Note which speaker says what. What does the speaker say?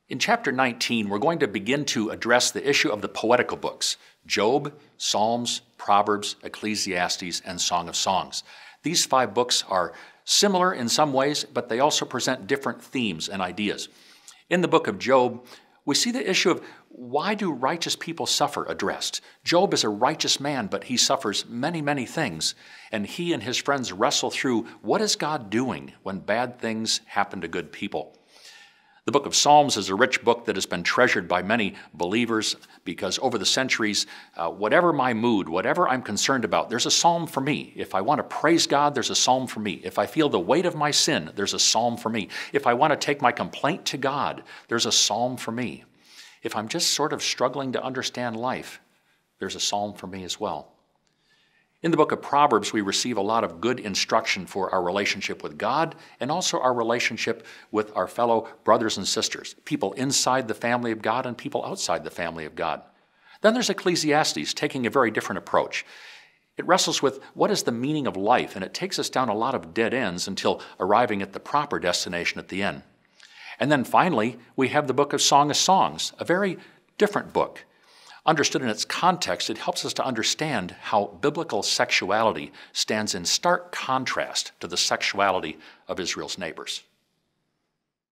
Speaker 1: In chapter 19, we're going to begin to address the issue of the poetical books, Job, Psalms, Proverbs, Ecclesiastes, and Song of Songs. These 5 books are similar in some ways, but they also present different themes and ideas. In the book of Job, we see the issue of why do righteous people suffer addressed. Job is a righteous man, but he suffers many, many things, and he and his friends wrestle through what is God doing when bad things happen to good people. The book of Psalms is a rich book that has been treasured by many believers because over the centuries, whatever my mood, whatever I'm concerned about, there's a psalm for me. If I want to praise God, there's a psalm for me. If I feel the weight of my sin, there's a psalm for me. If I want to take my complaint to God, there's a psalm for me. If I'm just sort of struggling to understand life, there's a psalm for me as well. In the book of Proverbs, we receive a lot of good instruction for our relationship with God and also our relationship with our fellow brothers and sisters, people inside the family of God and people outside the family of God. Then there's Ecclesiastes, taking a very different approach. It wrestles with what is the meaning of life, and it takes us down a lot of dead ends until arriving at the proper destination at the end. And then finally, we have the book of Song of Songs, a very different book. Understood in its context, it helps us to understand how biblical sexuality stands in stark contrast to the sexuality of Israel's neighbors.